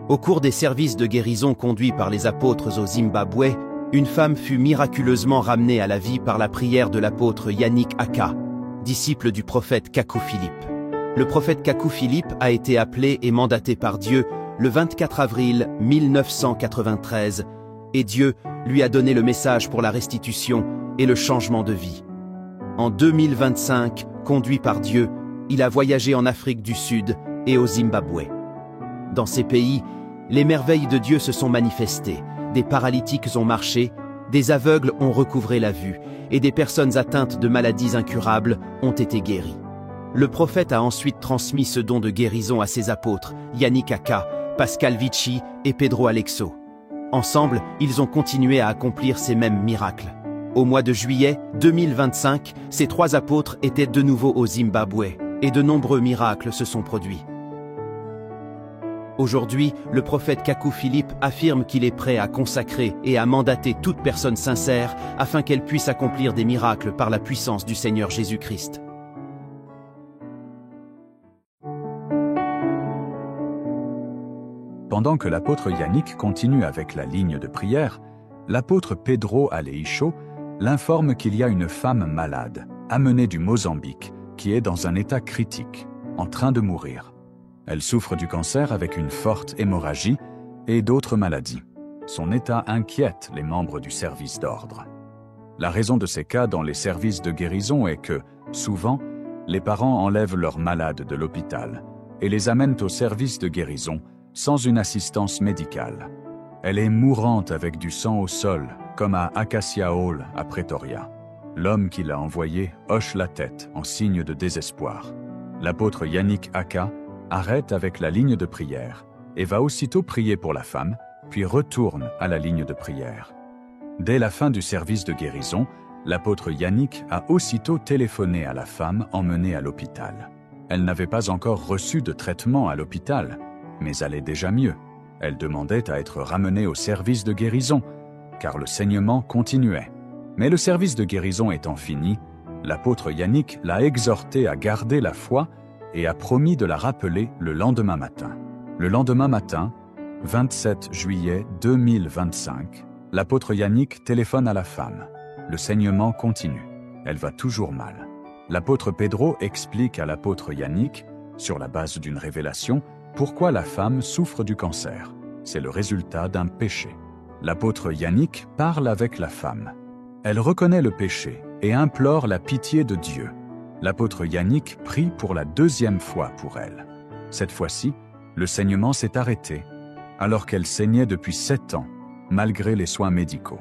Au cours des services de guérison conduits par les apôtres au Zimbabwe, une femme fut miraculeusement ramenée à la vie par la prière de l'apôtre Yannick Aka, disciple du prophète Kaku Philippe. Le prophète Kaku Philippe a été appelé et mandaté par Dieu le 24 avril 1993, et Dieu lui a donné le message pour la restitution et le changement de vie. En 2025, conduit par Dieu, il a voyagé en Afrique du Sud et au Zimbabwe. Dans ces pays, les merveilles de Dieu se sont manifestées, des paralytiques ont marché, des aveugles ont recouvré la vue, et des personnes atteintes de maladies incurables ont été guéries. Le prophète a ensuite transmis ce don de guérison à ses apôtres, Yannick Aka, Pascal Vici et Pedro Alexo. Ensemble, ils ont continué à accomplir ces mêmes miracles. Au mois de juillet 2025, ces trois apôtres étaient de nouveau au Zimbabwe, et de nombreux miracles se sont produits. Aujourd'hui, le prophète Kaku Philippe affirme qu'il est prêt à consacrer et à mandater toute personne sincère afin qu'elle puisse accomplir des miracles par la puissance du Seigneur Jésus-Christ. Pendant que l'apôtre Yannick continue avec la ligne de prière, l'apôtre Pedro Aleixo l'informe qu'il y a une femme malade, amenée du Mozambique, qui est dans un état critique, en train de mourir. Elle souffre du cancer avec une forte hémorragie et d'autres maladies. Son état inquiète les membres du service d'ordre. La raison de ces cas dans les services de guérison est que, souvent, les parents enlèvent leurs malades de l'hôpital et les amènent au service de guérison sans une assistance médicale. Elle est mourante avec du sang au sol, comme à Acacia Hall à Pretoria. L'homme qui l'a envoyée hoche la tête en signe de désespoir. L'apôtre Yannick Aka arrête avec la ligne de prière et va aussitôt prier pour la femme, puis retourne à la ligne de prière. Dès la fin du service de guérison, l'apôtre Yannick a aussitôt téléphoné à la femme emmenée à l'hôpital. Elle n'avait pas encore reçu de traitement à l'hôpital, mais allait déjà mieux. Elle demandait à être ramenée au service de guérison, car le saignement continuait. Mais le service de guérison étant fini, l'apôtre Yannick l'a exhortée à garder la foi et a promis de la rappeler le lendemain matin. Le lendemain matin, 27 juillet 2025, l'apôtre Yannick téléphone à la femme. Le saignement continue. Elle va toujours mal. L'apôtre Pedro explique à l'apôtre Yannick, sur la base d'une révélation, pourquoi la femme souffre du cancer. C'est le résultat d'un péché. L'apôtre Yannick parle avec la femme. Elle reconnaît le péché et implore la pitié de Dieu. L'apôtre Yannick prie pour la deuxième fois pour elle. Cette fois-ci, le saignement s'est arrêté, alors qu'elle saignait depuis 7 ans, malgré les soins médicaux.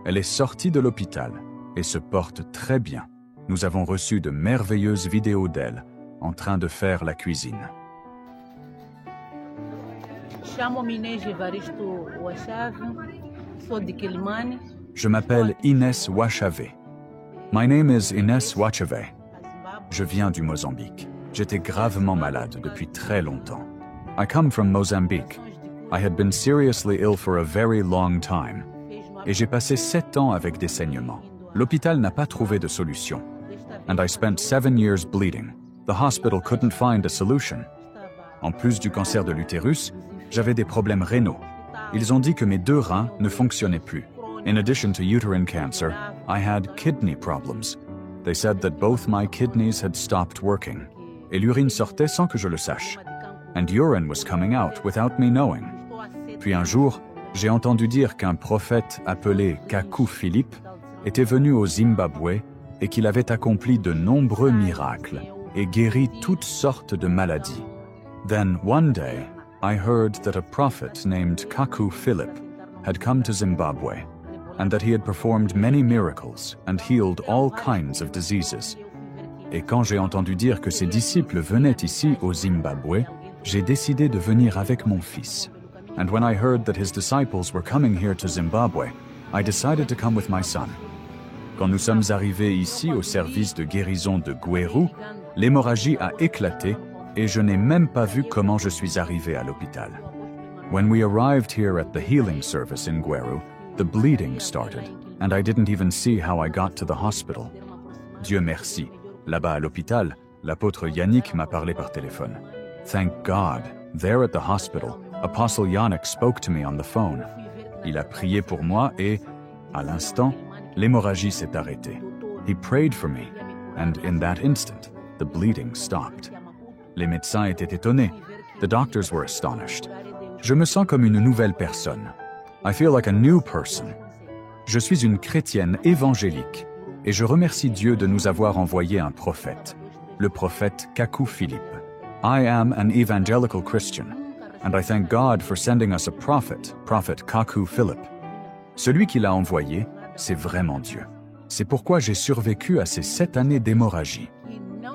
Elle est sortie de l'hôpital et se porte très bien. Nous avons reçu de merveilleuses vidéos d'elle en train de faire la cuisine. Je m'appelle Inès Wachave. My name is Inès Wachave. Je viens du Mozambique. J'étais gravement malade depuis très longtemps. I come from Mozambique. I had been seriously ill for a very long time. Et j'ai passé 7 ans avec des saignements. L'hôpital n'a pas trouvé de solution. And I spent 7 years bleeding. The hospital couldn't find a solution. En plus du cancer de l'utérus, j'avais des problèmes rénaux. Ils ont dit que mes 2 reins ne fonctionnaient plus. In addition to uterine cancer, I had kidney problems. They said that both my kidneys had stopped working. Et l'urine sortait sans que je le sache. And urine was coming out without me knowing. Puis un jour, j'ai entendu dire qu'un prophète appelé Kaku Philippe était venu au Zimbabwe et qu'il avait accompli de nombreux miracles et guéri toutes sortes de maladies. Then one day, I heard that a prophet named Kaku Philippe had come to Zimbabwe and that he had performed many miracles and healed all kinds of diseases. Et quand j'ai entendu dire que ses disciples venaient ici au Zimbabwe, j'ai décidé de venir avec mon fils. And when I heard that his disciples were coming here to Zimbabwe, I decided to come with my son. Quand nous sommes arrivés ici au service de guérison de Gweru, l'hémorragie a éclaté et je n'ai même pas vu comment je suis arrivé à l'hôpital. When we arrived here at the healing service in Gweru, the bleeding started, and I didn't even see how I got to the hospital. Dieu merci. Là-bas à l'hôpital, l'apôtre Yannick m'a parlé par téléphone. Thank God, there at the hospital, Apostle Yannick spoke to me on the phone. Il a prié pour moi et, à l'instant, l'hémorragie s'est arrêtée. He prayed for me, and in that instant, the bleeding stopped. Les médecins étaient étonnés. The doctors were astonished. Je me sens comme une nouvelle personne. I feel like a new person. Je suis une chrétienne évangélique et je remercie Dieu de nous avoir envoyé un prophète, le prophète Kaku Philippe. I am an evangelical Christian, and I thank God for sending us a prophet, Prophet Kaku Philippe. Celui qui l'a envoyé, c'est vraiment Dieu. C'est pourquoi j'ai survécu à ces 7 années d'hémorragie.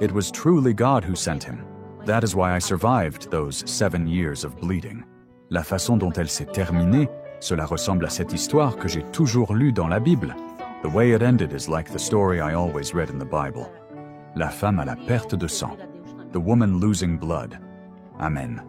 It was truly God who sent him. That is why I survived those 7 years of bleeding. La façon dont elle s'est terminée, cela ressemble à cette histoire que j'ai toujours lue dans la Bible. The way it ended is like the story I always read in the Bible. La femme à la perte de sang. The woman losing blood. Amen.